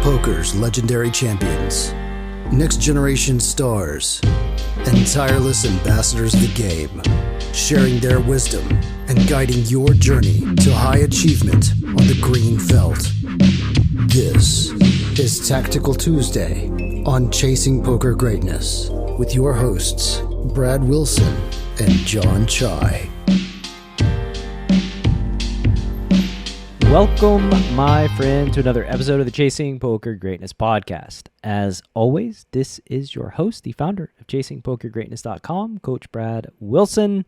Poker's legendary champions, next generation stars, and tireless ambassadors of the game, sharing their wisdom and guiding your journey to high achievement on the green felt. This is Tactical Tuesday on Chasing Poker Greatness with your hosts, Brad Wilson and Jon Chai. Welcome, my friend, to another episode of the Chasing Poker Greatness podcast. As always, this is your host, the founder of ChasingPokerGreatness.com, Coach Brad Wilson.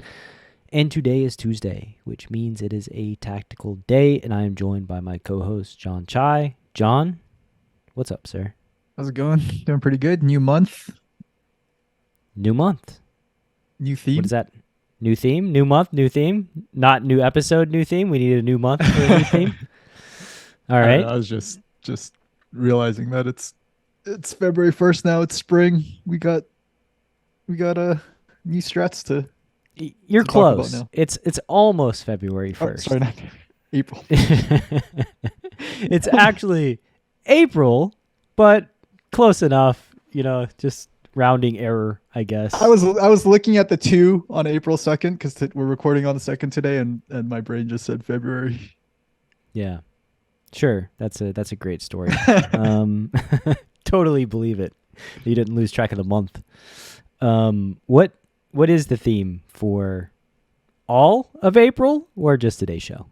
And today is Tuesday, which means it is a tactical day, and I am joined by my co-host, Jon Chai. Jon, what's up, sir? How's it going? Doing pretty good. New month. New month. New theme. What is that? New theme? New month? New theme? Not new episode, new theme? We need a new month for a new theme? All right. I was just realizing that it's February 1st now. It's spring. We got new strats to You're to talk close. about now. It's almost February 1st. Oh, sorry, not April. It's actually April, but close enough, just rounding error, I guess. I was looking at the 2 on April 2nd because we're recording on the 2nd today, and my brain just said February. Yeah. Sure. That's a great story. Totally believe it. You didn't lose track of the month. What is the theme for all of April or just today's show?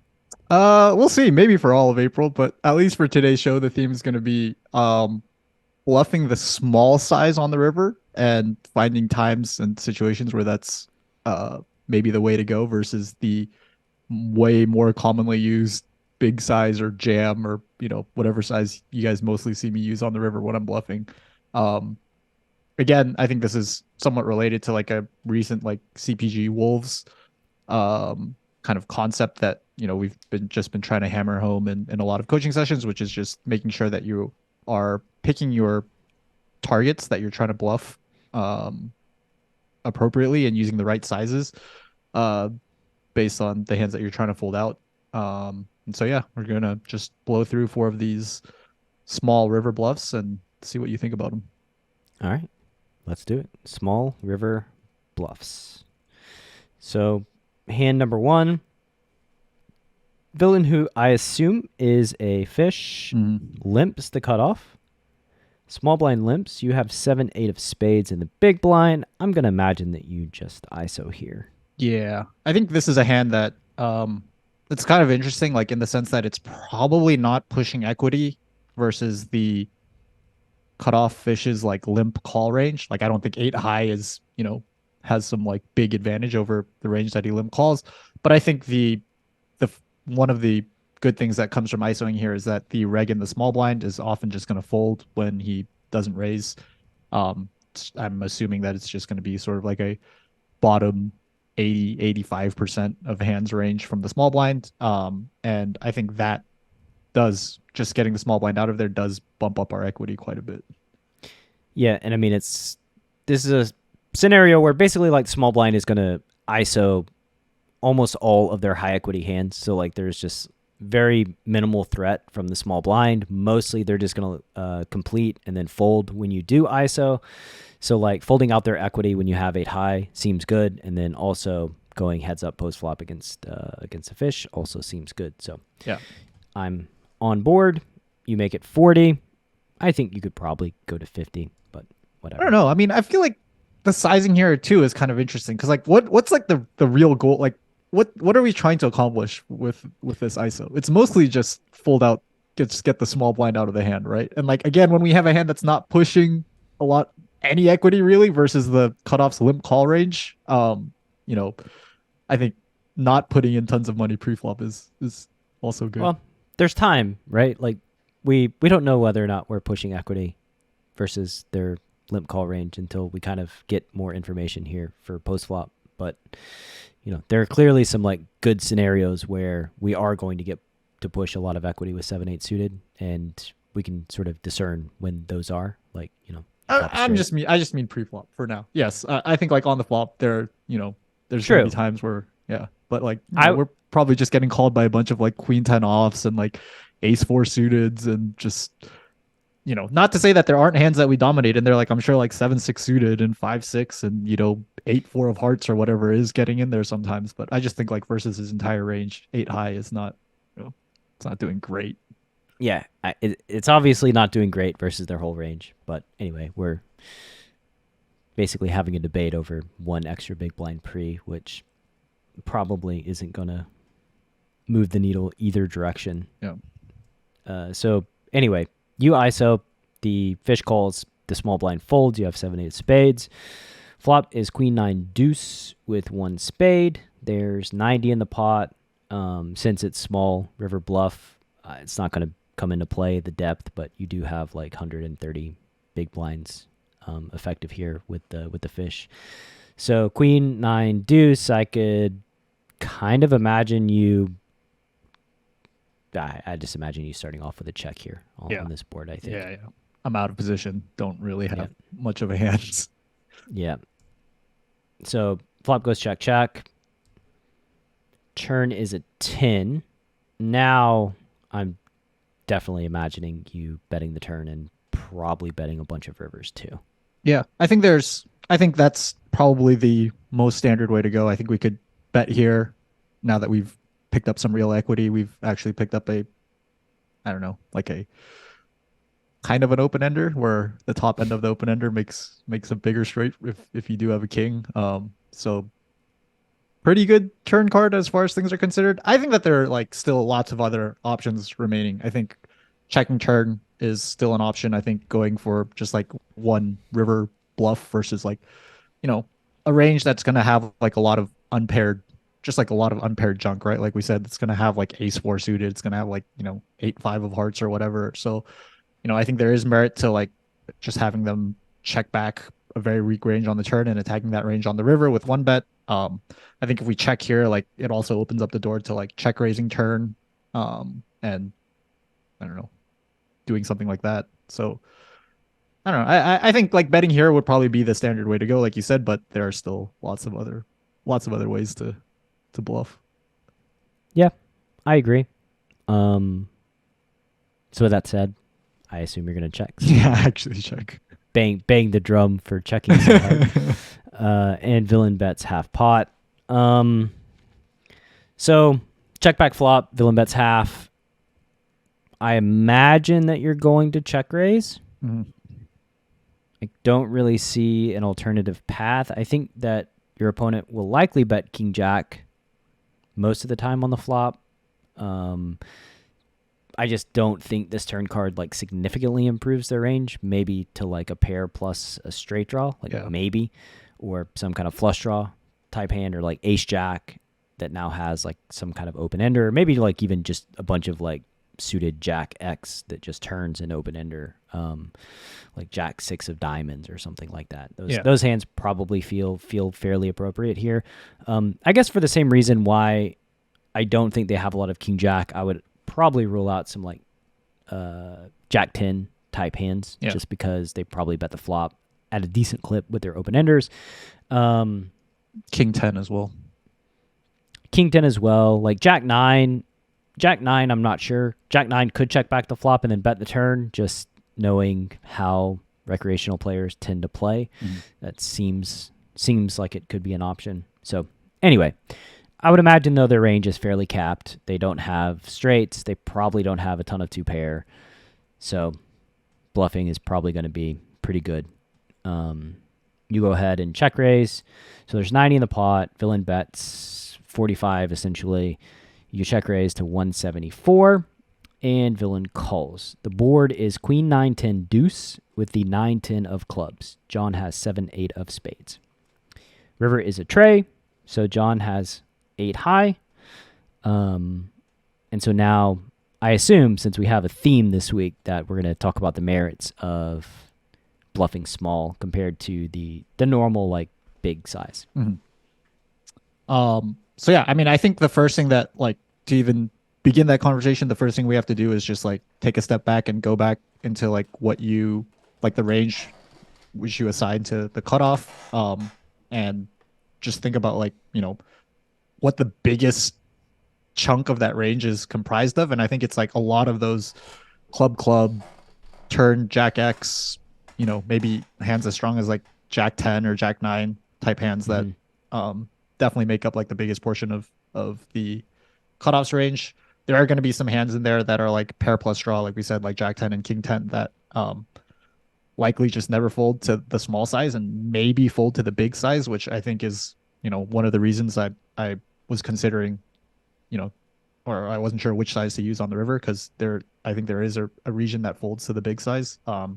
We'll see. Maybe for all of April, but at least for today's show, the theme is going to be bluffing the small size on the river and finding times and situations where that's maybe the way to go versus the way more commonly used big size or jam or whatever size you guys mostly see me use on the river when I'm bluffing. Again, I think this is somewhat related to like a recent like CPG Wolves kind of concept that we've been trying to hammer home in a lot of coaching sessions, which is just making sure that you are picking your targets that you're trying to bluff appropriately and using the right sizes based on the hands that you're trying to fold out. And so, yeah, we're going to just blow through 4 of these small river bluffs and see what you think about them. All right. Let's do it. Small river bluffs. So, hand number 1. Villain, who I assume is a fish, limps the cutoff. Small blind limps. You have 7-8 of spades in the big blind. I'm going to imagine that you just ISO here. Yeah. I think this is a hand that it's kind of interesting, like in the sense that it's probably not pushing equity versus the cutoff fish's like limp call range. Like I don't think 8 high is, has some like big advantage over the range that he limp calls. But I think the one of the good things that comes from ISOing here is that the reg in the small blind is often just going to fold when he doesn't raise. I'm assuming that it's just going to be sort of like a bottom 85% of hands range from the small blind. And I think that does, just getting the small blind out of there does bump up our equity quite a bit. Yeah, and I mean, this is a scenario where basically like small blind is going to ISO almost all of their high equity hands. So like there's just very minimal threat from the small blind. Mostly they're just going to complete and then fold when you do ISO. So like folding out their equity when you have 8 high seems good. And then also going heads up post flop against a fish also seems good. So yeah, I'm on board. You make it 40. I think you could probably go to 50, but whatever. I don't know. I mean, I feel like the sizing here too is kind of interesting because like what's like the real goal? Like what are we trying to accomplish with this ISO? It's mostly just fold out, just get the small blind out of the hand, right? And like again, when we have a hand that's not pushing a lot any equity really versus the cutoff's limp call range, I think not putting in tons of money pre-flop is also good. Well, there's time, right? Like we don't know whether or not we're pushing equity versus their limp call range until we kind of get more information here for post flop. But there are clearly some like good scenarios where we are going to get to push a lot of equity with 7-8 suited, and we can sort of discern when those are like, I just mean pre-flop for now. Yes, I think like on the flop there's True. gonna be times where but like we're probably just getting called by a bunch of like queen 10 offs and like ace 4 suiteds and just not to say that there aren't hands that we dominate, and they're like, I'm sure like 7-6 suited and 5-6 and 8-4 of hearts or whatever is getting in there sometimes. But I just think like versus his entire range, 8 high is not, it's not doing great. Yeah, it's obviously not doing great versus their whole range. But anyway, we're basically having a debate over one extra big blind pre, which probably isn't going to move the needle either direction. Yeah. So anyway, you ISO, the fish calls, the small blind folds, you have 7-8 spades. Flop is queen 9 deuce with 1 spade. There's 90 in the pot. Since it's small river bluff, it's not going to come into play the depth, but you do have like 130 big blinds effective here with the fish. So queen 9 deuce, I could kind of imagine you. I just imagine you starting off with a check here on this board, I think. Yeah. I'm out of position. Don't really have much of a hand. Yeah. So flop goes check, check. Turn is a 10. Now I'm definitely imagining you betting the turn and probably betting a bunch of rivers too. Yeah. I think that's probably the most standard way to go. I think we could bet here now that we've picked up some real equity. We've actually picked up like a kind of an open ender where the top end of the open ender makes a bigger straight if you do have a king. So pretty good turn card as far as things are considered. I think that there are like still lots of other options remaining. I think checking turn is still an option. I think going for just like one river bluff versus like, a range that's going to have like a lot of unpaired junk, right? Like we said, it's going to have like ace 4 suited. It's going to have like, 8-5 of hearts or whatever. So, I think there is merit to like just having them check back a very weak range on the turn and attacking that range on the river with one bet. I think if we check here, like it also opens up the door to like check raising turn, and I don't know, doing something like that. So I don't know. I think like betting here would probably be the standard way to go, like you said, but there are still lots of other ways to bluff. Yeah, I agree. So with that said, I assume you're gonna check. So yeah, actually check. Bang the drum for checking so hard. And villain bets half pot. So check back flop, villain bets half. I imagine that you're going to check raise. Mm-hmm. I don't really see an alternative path. I think that your opponent will likely bet king jack most of the time on the flop. I just don't think this turn card like significantly improves their range. Maybe to like a pair plus a straight draw, maybe, or some kind of flush draw type hand, or like ace jack that now has like some kind of open ender, or maybe like even just a bunch of like suited jack X that just turns an open ender, like jack 6 of diamonds or something like that. Those hands probably feel fairly appropriate here. I guess for the same reason why I don't think they have a lot of king jack, I would probably rule out some like jack 10 type hands, just because they probably bet the flop at a decent clip with their open enders. King 10 as well. King 10 as well. Like Jack 9, I'm not sure. Jack 9 could check back the flop and then bet the turn, just knowing how recreational players tend to play. Mm-hmm. That seems like it could be an option. So anyway, I would imagine, though, their range is fairly capped. They don't have straights. They probably don't have a ton of 2-pair. So bluffing is probably going to be pretty good. You go ahead and check raise. So there's 90 in the pot. Villain bets 45, essentially. You check raise to 174, and villain calls. The board is queen 9-10 deuce with the 9-10 of clubs. John has 7-8 of spades. River is a tray, so John has 8 high. And so now I assume, since we have a theme this week, that we're going to talk about the merits of bluffing small compared to the normal like big size. Mm-hmm. So yeah, I mean, I think the first thing that like to even begin that conversation, the first thing we have to do is just like take a step back and go back into like what you like the range which you assign to the cutoff, and just think about like, what the biggest chunk of that range is comprised of. And I think it's like a lot of those club turn Jack X, maybe hands as strong as like Jack 10 or Jack 9 type hands that definitely make up like the biggest portion of the cutoffs range. There are going to be some hands in there that are like pair plus draw, like we said, like Jack 10 and King 10 that likely just never fold to the small size and maybe fold to the big size, which I think is, one of the reasons I was considering, or I wasn't sure which size to use on the river because I think there is a region that folds to the big size. I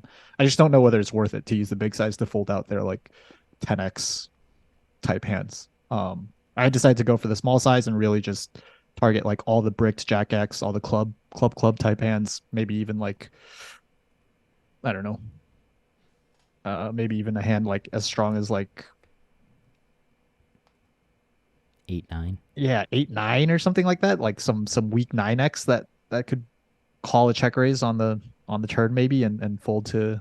just don't know whether it's worth it to use the big size to fold out their like 10x type hands. I decided to go for the small size and really just target like all the bricked Jack X, all the club type hands, maybe even like, I don't know, maybe even a hand like as strong as like 8-9. Yeah, 8-9 or something like that, like some weak 9x that could call a check raise on the turn maybe and fold to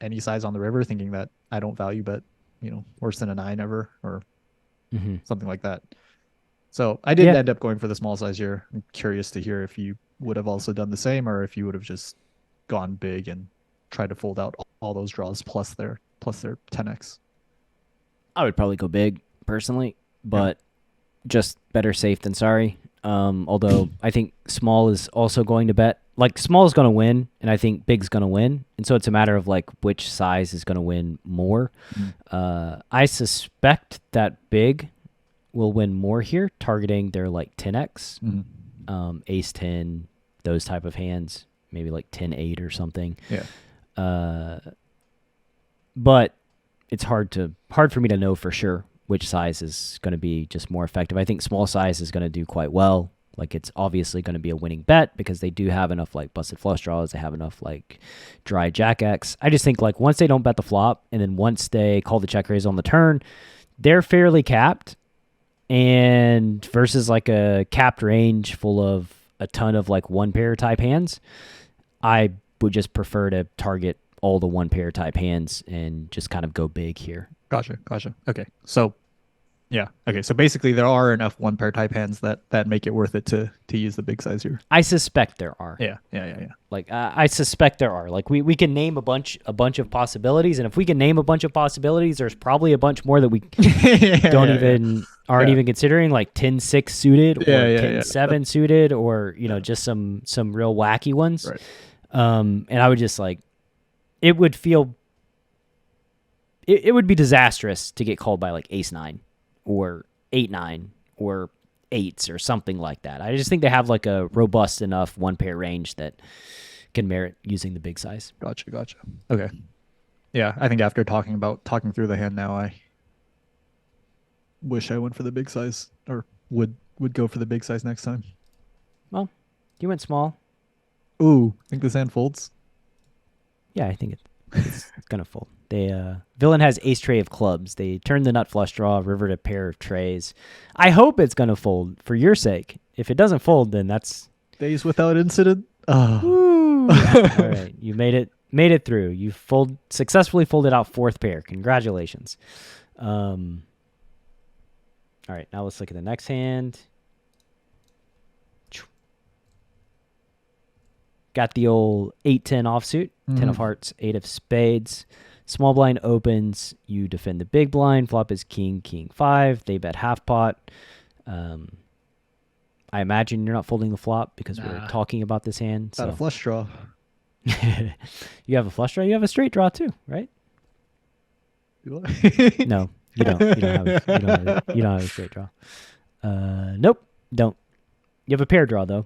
any size on the river, thinking that I don't value bet worse than a 9 ever or something like that. So I did end up going for the small size here. I'm curious to hear if you would have also done the same or if you would have just gone big and tried to fold out all those draws plus their 10x. I would probably go big personally, but just better safe than sorry. Although I think small is also going to bet. Like small is going to win, and I think big's going to win. And so it's a matter of like which size is going to win more. I suspect that big will win more here, targeting their like 10x, ace 10, those type of hands, maybe like 10-8 or something. Yeah. But it's hard for me to know for sure which size is going to be just more effective. I think small size is going to do quite well. Like it's obviously going to be a winning bet because they do have enough like busted flush draws. They have enough like dry Jack X. I just think like once they don't bet the flop and then once they call the check raise on the turn, they're fairly capped. And versus like a capped range full of a ton of like one pair type hands, I would just prefer to target all the one pair type hands and just kind of go big here. Gotcha. Okay. So, yeah. Okay. So basically, there are enough one pair type hands that make it worth it to use the big size here. I suspect there are. Yeah. Like I suspect there are. Like we can name a bunch of possibilities, and if we can name a bunch of possibilities, there's probably a bunch more that we aren't even considering, like 10-6 suited or 10-7 suited, or just some real wacky ones. Right. And I would just like, it would feel. It would be disastrous to get called by like ace 9 or 8-9 or 8s or something like that. I just think they have like a robust enough one pair range that can merit using the big size. Gotcha. Okay. Yeah, I think after talking through the hand now, I wish I went for the big size or would go for the big size next time. Well, you went small. Ooh, think this hand folds? Yeah, I think it's gonna fold. Villain has ace tray of clubs. They turn the nut flush draw, river to pair of trays. I hope it's gonna fold for your sake. If it doesn't fold, then that's days without incident. Oh. All right, you made it through. You successfully folded out fourth pair. Congratulations. All right, now let's look at the next hand. Got the old 8-10 offsuit, 10 of hearts, 8 of spades. Small blind opens, you defend the big blind. Flop is king, king 5. They bet half pot. I imagine you're not folding the flop because we're talking about this hand. Not a flush draw. You have a flush draw. You have a straight draw too, right? Do I? No, you don't. You don't have a straight draw. Nope, don't. You have a pair draw though.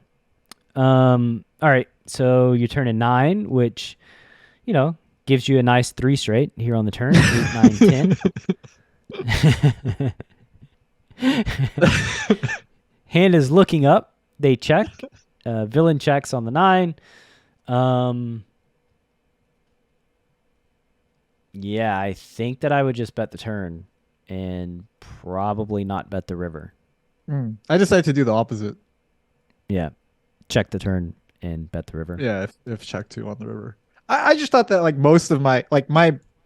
All right, so you turn a 9, which, gives you a nice 3 straight here on the turn. 8, 9, 10. Hand is looking up. They check. Villain checks on the 9. Yeah, I think that I would just bet the turn and probably not bet the river. I decided to do the opposite. Yeah, check the turn and bet the river. Yeah, if check 2 on the river. I just thought that like most of my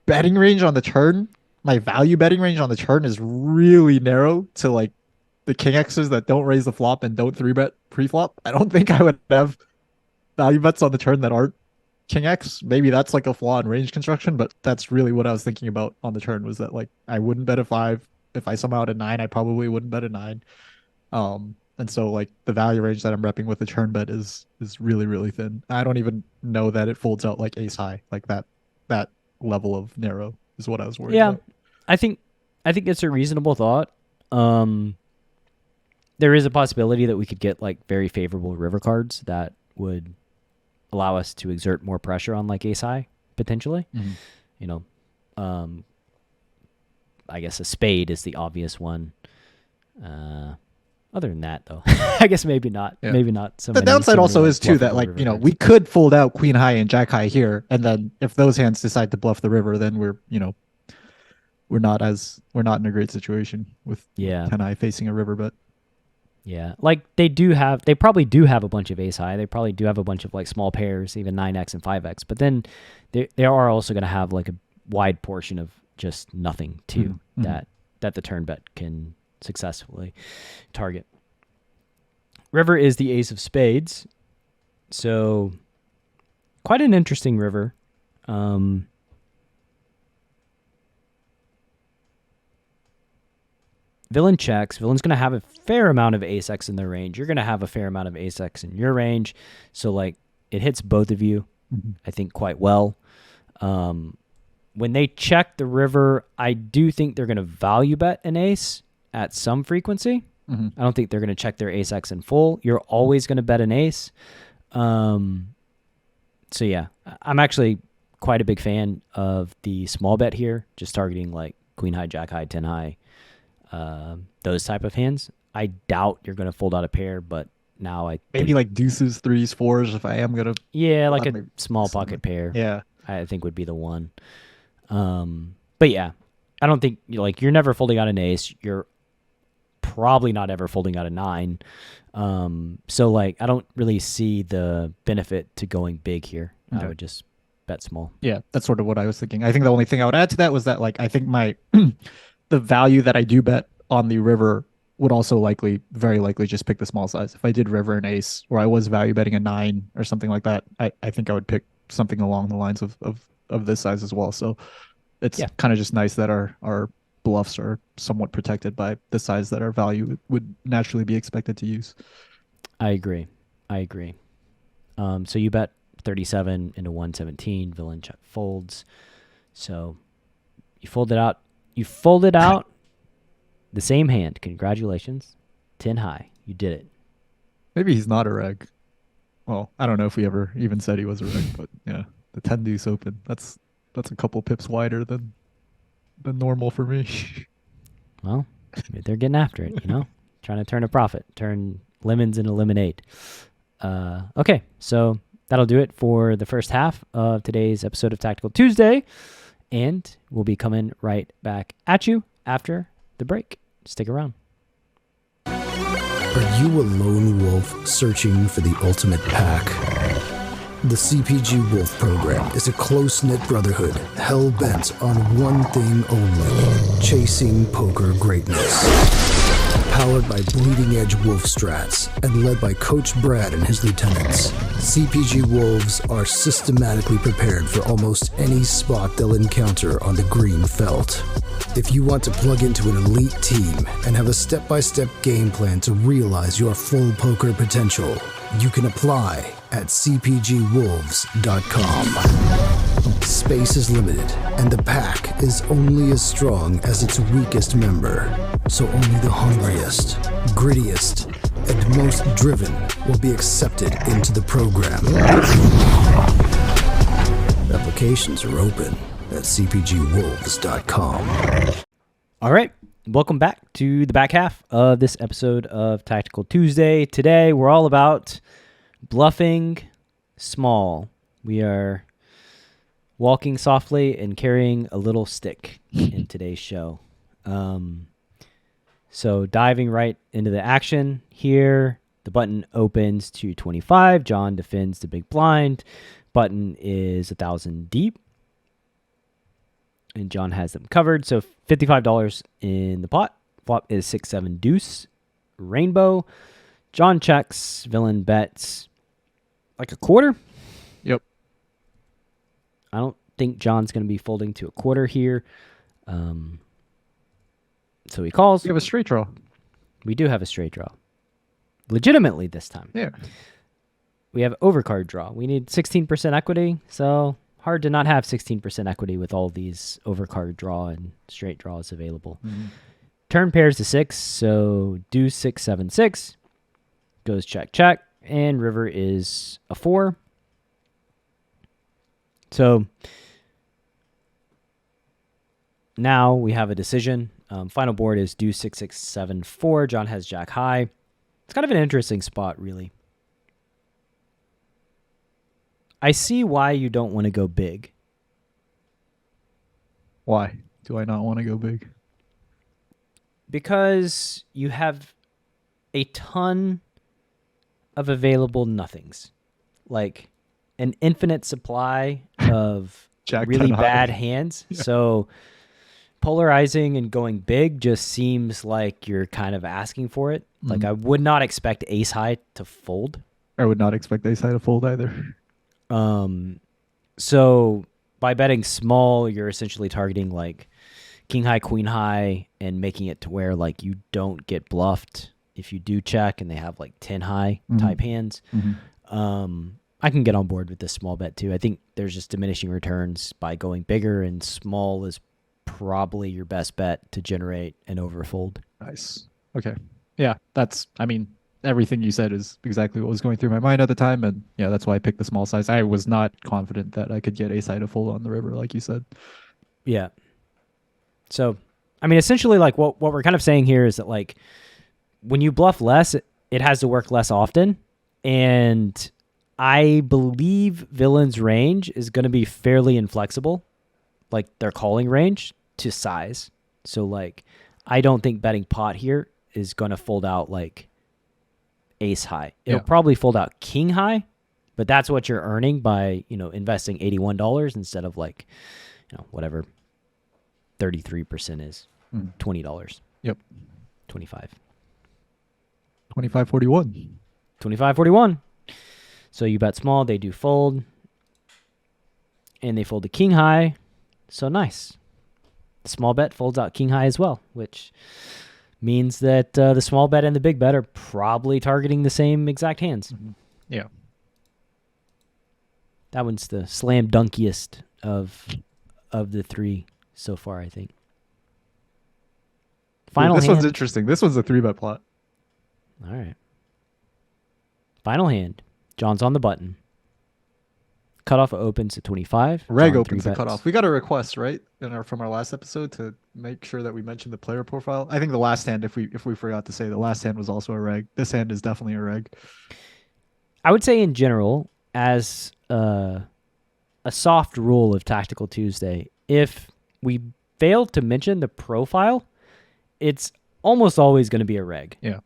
betting range on the turn, my value betting range on the turn is really narrow to like the king X's that don't raise the flop and don't 3-bet pre-flop. I don't think I would have value bets on the turn that aren't King X, maybe that's like a flaw in range construction, but that's really what I was thinking about on the turn was that like I wouldn't bet a 5. If I somehow had a 9, I probably wouldn't bet a 9. And so like the value range that I'm repping with the turn bet is really, really thin. I don't even know that it folds out like ace high, like that level of narrow is what I was worried Yeah, about. I think it's a reasonable thought. There is a possibility that we could get like very favorable river cards that would allow us to exert more pressure on like ace high potentially. You know, I guess a spade is the obvious one. Other than that, though, I guess maybe not. Yeah. Maybe not. So The many downside also like, is too that bluffable like, river you know, cards. we could fold out queen high and jack high here, and then if those hands decide to bluff the river, then we're, you know, we're not in a great situation with Yeah. 10 high facing a river bet. Yeah, like they probably do have a bunch of ace high. They probably do have a bunch of like small pairs, even 9x and 5x. But then they are also going to have like a wide portion of just nothing too that the turn bet can successfully target. River is the ace of spades, so quite an interesting river. Villain checks. Villain's going to have a fair amount of ace-x in their range. You're going to have a fair amount of ace-x in your range. So, like, it hits both of you, I think, quite well. When they check the river, I do think they're going to value bet an ace at some frequency. I don't think they're going to check their ace-x in full. You're always going to bet an ace. So, yeah, I'm actually quite a big fan of the small bet here, just targeting, like, queen high, jack high, 10 high. Those type of hands. I doubt you're going to fold out a pair, but now I maybe think, like deuces, threes, fours if I am going to. yeah, like a small pocket pair. Yeah. I think would be the one. But yeah, I don't think you're never folding out an ace. You're probably not ever folding out a 9. So like I don't really see the benefit to going big here. Okay. I would just bet small. Yeah, that's sort of what I was thinking. I think the only thing I would add to that was that like I think my the value that I do bet on the river would also very likely just pick the small size. If I did river and ace, or I was value betting a 9 or something like that, I think I would pick something along the lines of this size as well. So it's kind of just nice that our bluffs are somewhat protected by the size that our value would naturally be expected to use. I agree. So you bet 37 into 117. Villain check folds. So you fold it out. You folded out the same hand. Congratulations. 10 high. You did it. Maybe he's not a reg. Well, I don't know if we ever even said he was a reg, but yeah, the 10 deuce open. That's a couple pips wider than normal for me. Well, they're getting after it, trying to turn a profit, turn lemons into lemonade. Okay, so that'll do it for the first half of today's episode of Tactical Tuesday. And we'll be coming right back at you after the break. Stick around. Are you a lone wolf searching for the ultimate pack? The CPG Wolf program is a close-knit brotherhood hell-bent on one thing only: chasing poker greatness. Powered by bleeding-edge wolf strats and led by Coach Brad and his lieutenants, CPG Wolves are systematically prepared for almost any spot they'll encounter on the green felt. If you want to plug into an elite team and have a step-by-step game plan to realize your full poker potential, you can apply at cpgwolves.com. Space is limited, and the pack is only as strong as its weakest member. So only the hungriest, grittiest, and most driven will be accepted into the program. Applications are open at cpgwolves.com. All right. Welcome back to the back half of this episode of Tactical Tuesday. Today, we're all about bluffing small. We are walking softly and carrying a little stick in today's show. So diving right into the action here, the button opens to 25. John defends the big blind. Button is 1,000 deep. And John has them covered. So $55 in the pot. Flop is 6-7 deuce. Rainbow. John checks. Villain bets like a quarter. Yep. think John's going to be folding to a quarter here. So he calls. We have a straight draw. We do have a straight draw. Legitimately this time. Yeah. We have overcard draw. We need 16% equity, so hard to not have 16% equity with all these overcard draw and straight draws available. Mm-hmm. Turn pairs to 6, so deuce 6, 7, 6. Goes check, check, and river is a 4. So now we have a decision. Final board is deuce 6, 6, 7, 4. John has jack high. It's kind of an interesting spot, really. I see why you don't want to go big. Why do I not want to go big? Because you have a ton of available nothings. Like an infinite supply of Jack really 10 high. bad hands. Yeah. So polarizing and going big just seems like you're kind of asking for it. Mm-hmm. Like I would not expect ace high to fold. I would not expect ace high to fold either. So by betting small, you're essentially targeting like king high, queen high, and making it to where like you don't get bluffed if you do check and they have like 10 high type hands. Mm-hmm. I can get on board with this small bet too. I think there's just diminishing returns by going bigger, and small is probably your best bet to generate an overfold. Nice. Okay. Yeah, everything you said is exactly what was going through my mind at the time, and yeah, that's why I picked the small size. I was not confident that I could get ace high to fold on the river, like you said. Yeah. So, essentially, like what we're kind of saying here is that like when you bluff less, it has to work less often, and I believe villain's range is going to be fairly inflexible, like their calling range to size. So, like, I don't think betting pot here is going to fold out like ace high. It'll probably fold out king high, but that's what you're earning by, investing $81 instead of like, whatever 33% is, $20. Yep. 25. 25.41. 25.41. So you bet small, they do fold, and they fold the king high. So nice. The small bet folds out king high as well, which means that the small bet and the big bet are probably targeting the same exact hands. Mm-hmm. Yeah. That one's the slam dunkiest of the three so far, I think. Final this hand. One's interesting. This one's a 3-bet plot. All right. Final hand. John's on the button. Cutoff opens at 25. Reg John opens the cutoff. We got a request, right, from our last episode to make sure that we mentioned the player profile. I think the last hand, if we forgot to say, the last hand was also a reg. This hand is definitely a reg. I would say in general, as a soft rule of Tactical Tuesday, if we fail to mention the profile, it's almost always going to be a reg. Yeah.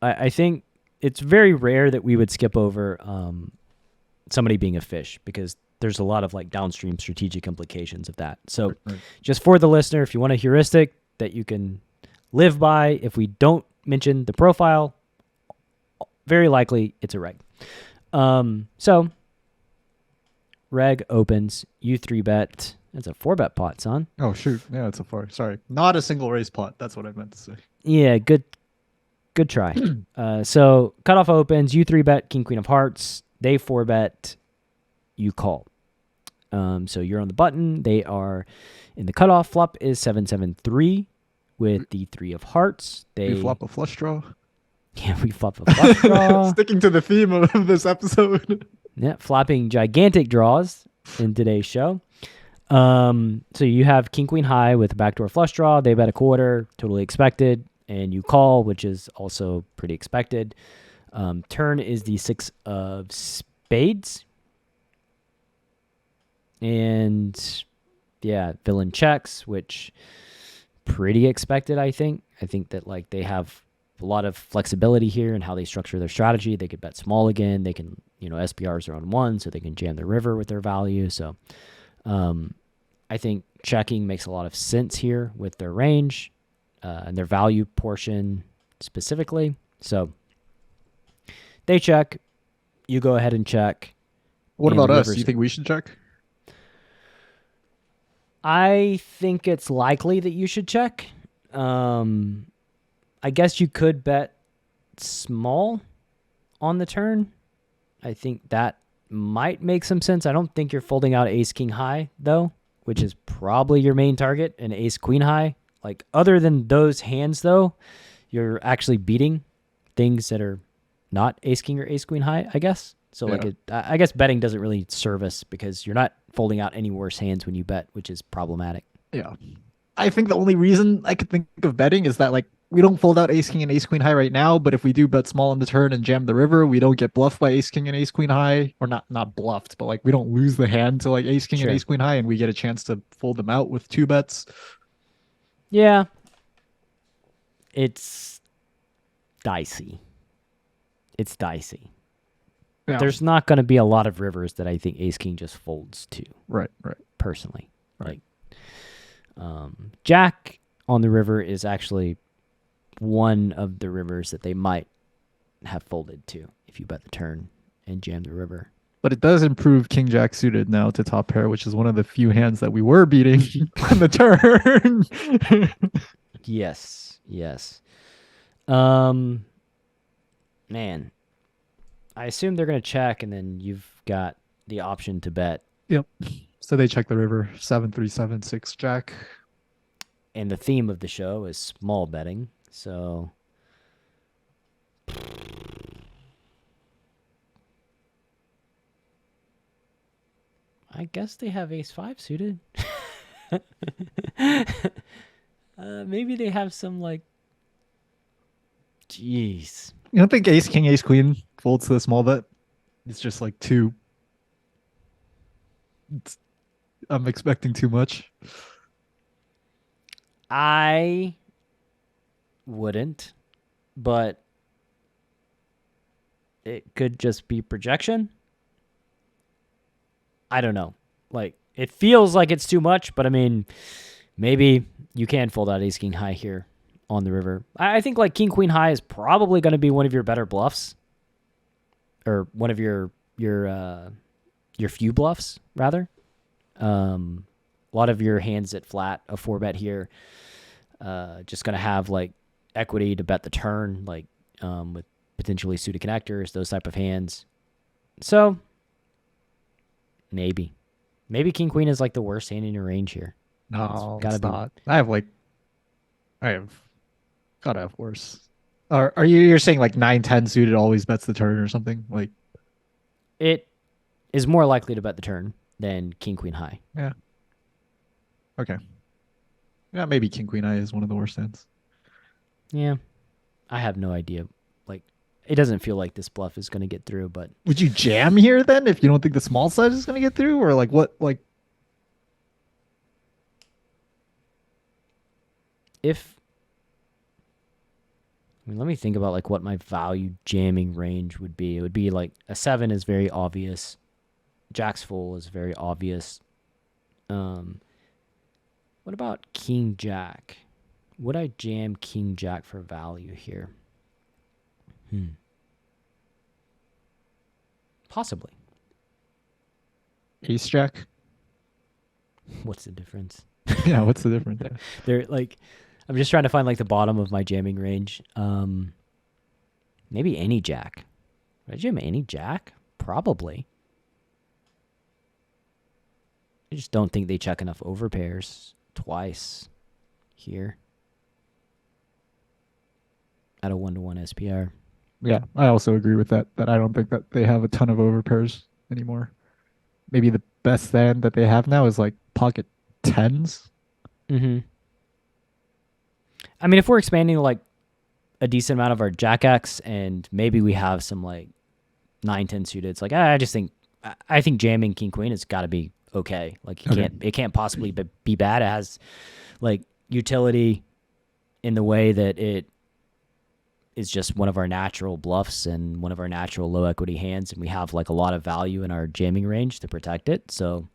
I think it's very rare that we would skip over somebody being a fish, because there's a lot of like downstream strategic implications of that. So just for the listener, if you want a heuristic that you can live by, if we don't mention the profile, very likely it's a reg. So reg opens, you 3-bet. That's a 4-bet pot, son. Oh, shoot. Yeah, it's a 4. Sorry. Not a single raise pot. That's what I meant to say. Yeah, good try. So cutoff opens, you 3-bet king, queen of hearts. They 4-bet, you call. So you're on the button. They are in the cutoff. Flop is 7-7-3 with the 3 of hearts. We flop a flush draw. Yeah, we flop a flush draw. Sticking to the theme of this episode. Yeah, flopping gigantic draws in today's show. So you have king, queen high with a backdoor flush draw. They bet a quarter, totally expected. And you call, which is also pretty expected. Turn is the 6 of spades. And yeah, villain checks, which pretty expected, I think. I think that like they have a lot of flexibility here in how they structure their strategy. They could bet small again. They can, SPRs are on 1, so they can jam the river with their value. So I think checking makes a lot of sense here with their range and their value portion specifically. So they check. You go ahead and check. What about us? Do you think we should check? I think it's likely that you should check. I guess you could bet small on the turn. I think that might make some sense. I don't think you're folding out ace king high though, which is probably your main target, and ace queen high. Like other than those hands though, you're actually beating things that are not ace king or ace queen high, I guess. So like I guess betting doesn't really serve us because you're not folding out any worse hands when you bet, which is problematic. Yeah. I think the only reason I could think of betting is that like we don't fold out ace king and ace queen high right now, but if we do bet small on the turn and jam the river, we don't get bluffed by ace king and ace queen high, or not bluffed, but like we don't lose the hand to like ace king and ace queen high, and we get a chance to fold them out with 2 bets. Yeah. It's dicey. It's dicey. Yeah. There's not going to be a lot of rivers that I think ace king just folds to. Right. Personally. Right. Jack on the river is actually one of the rivers that they might have folded to if you bet the turn and jam the river. But it does improve king jack suited now to top pair, which is one of the few hands that we were beating on the turn. Yes. Man, I assume they're going to check, and then you've got the option to bet. Yep. So they check the river, 7-3-7-6 jack. And the theme of the show is small betting, so I guess they have ace 5 suited. Maybe they have some like, jeez. You don't think ace king, ace queen folds to the small bet? It's just like 2. I'm expecting too much. I wouldn't, but it could just be projection. I don't know. Like, it feels like it's too much, but I mean, maybe you can fold out ace king high here on the river. I think like king queen high is probably going to be one of your better bluffs, or one of your few bluffs rather. A lot of your hands at flat, a 4-bet here, just going to have like equity to bet the turn, like with potentially suited connectors, those type of hands. So maybe king queen is like the worst hand in your range here. No, it's not. I have gotta have worse. Are you're saying like 9-10 suited always bets the turn or something? Like it is more likely to bet the turn than king queen high. Yeah. Okay. Yeah, maybe king queen high is one of the worst hands. Yeah. I have no idea. Like, it doesn't feel like this bluff is going to get through, but would you jam here then if you don't think the small side is going to get through, or like what? Like if let me think about like what my value jamming range would be. It would be like a 7 is very obvious. Jack's full is very obvious. What about king jack? Would I jam king jack for value here? Possibly. ace jack? What's the difference? Yeah, what's the difference? Yeah. They're like, I'm just trying to find like the bottom of my jamming range. Maybe any jack. Would I jam any jack? Probably. I just don't think they check enough overpairs twice here at a 1-to-1 SPR. Yeah, I also agree with that. That I don't think that they have a ton of overpairs anymore. Maybe the best hand that they have now is like pocket 10s. Mm-hmm. I mean, if we're expanding like a decent amount of our Jack X, and maybe we have some like 9-10 suited, it's like I think jamming king queen has got to be okay. Like it can't possibly be bad. It has like utility in the way that it is just one of our natural bluffs and one of our natural low equity hands, and we have like a lot of value in our jamming range to protect it. So,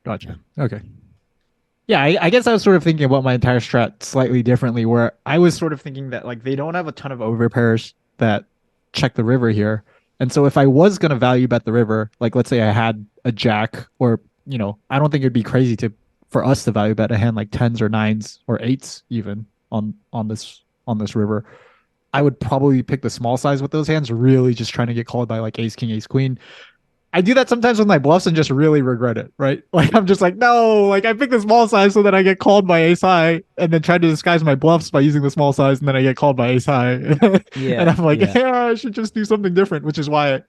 gotcha. Yeah. Okay. Yeah, I guess I was sort of thinking about my entire strat slightly differently, where I was sort of thinking that like they don't have a ton of overpairs that check the river here. And so if I was going to value bet the river, like let's say I had a jack, or, I don't think it'd be crazy to for us to value bet a hand like 10s or 9s or 8s even on this river, I would probably pick the small size with those hands, really just trying to get called by like ace king, ace queen. I do that sometimes with my bluffs and just really regret it, right? Like I'm just like, no, like I pick the small size so that I get called by ace high, and then try to disguise my bluffs by using the small size, and then I get called by ace high. Yeah, and I'm like, yeah. I should just do something different, which is why,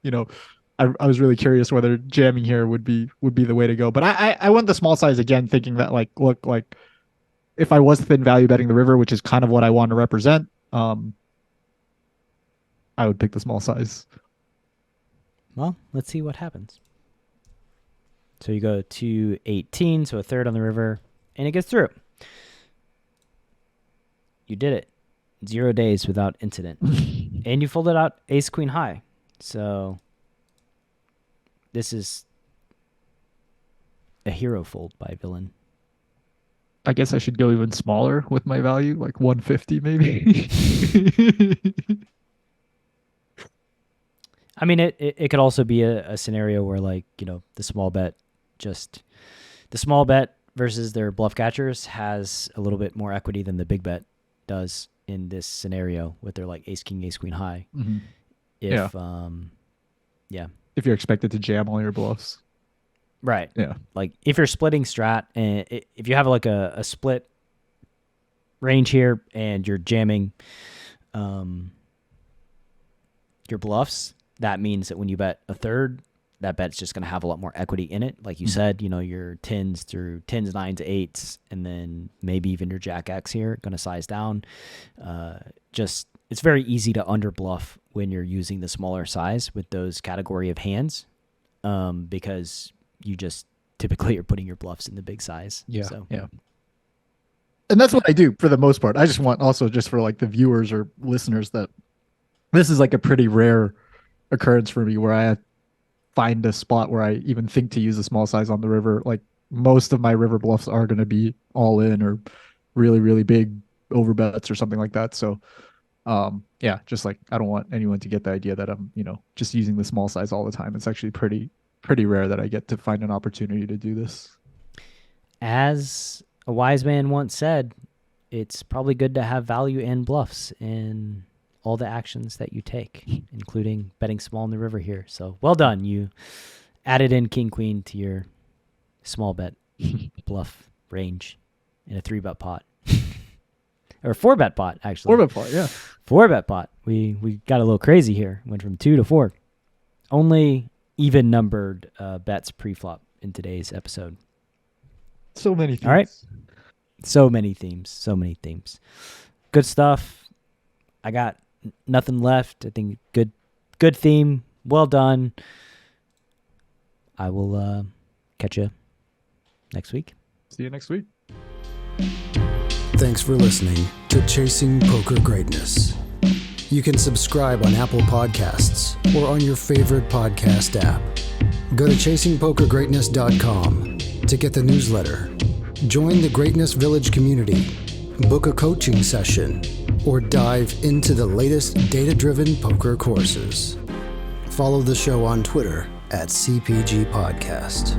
I was really curious whether jamming here would be the way to go. But I went the small size again, thinking that like, look, like if I was thin value betting the river, which is kind of what I want to represent, I would pick the small size. Well, let's see what happens. So you go to 18, so a third on the river, and it gets through. You did it. 0 days without incident. And you folded out ace queen high. So this is a hero fold by villain. I guess I should go even smaller with my value, like 150 maybe. I mean, it could also be a scenario where, like, the small bet versus their bluff catchers has a little bit more equity than the big bet does in this scenario with their like ace king, ace queen high. Mm-hmm. If if you're expected to jam all your bluffs, right? Yeah, like if you're splitting strat, and if you have like a split range here and you're jamming your bluffs, that means that when you bet a third, that bet's just going to have a lot more equity in it. Like you said, your 10s through 10s, 9s, 8s, and then maybe even your jack X here, going to size down. It's very easy to under bluff when you're using the smaller size with those category of hands, because you just typically are putting your bluffs in the big size. Yeah. So. Yeah. And that's what I do for the most part. I just want also just for like the viewers or listeners that this is like a pretty rare occurrence for me where I find a spot where I even think to use a small size on the river. Like most of my river bluffs are going to be all in or really, really big over bets or something like that. So, just like, I don't want anyone to get the idea that I'm, just using the small size all the time. It's actually pretty rare that I get to find an opportunity to do this. As a wise man once said, it's probably good to have value and bluffs in all the actions that you take, including betting small in the river here. So well done. You added in king, queen to your small bet bluff range in a 3-bet pot. Or 4-bet pot, actually. 4-bet pot, yeah. 4-bet pot. We got a little crazy here. Went from 2 to 4. Only even numbered bets pre-flop in today's episode. So many themes. All right. So many themes. Good stuff. I got nothing left. I think good theme. Well done. I will catch you next week. See you next week. Thanks for listening to Chasing Poker Greatness. You can subscribe on Apple Podcasts or on your favorite podcast app. Go to chasingpokergreatness.com to get the newsletter. Join the Greatness Village community. Book a coaching session or dive into the latest data-driven poker courses. Follow the show on Twitter at CPG Podcast.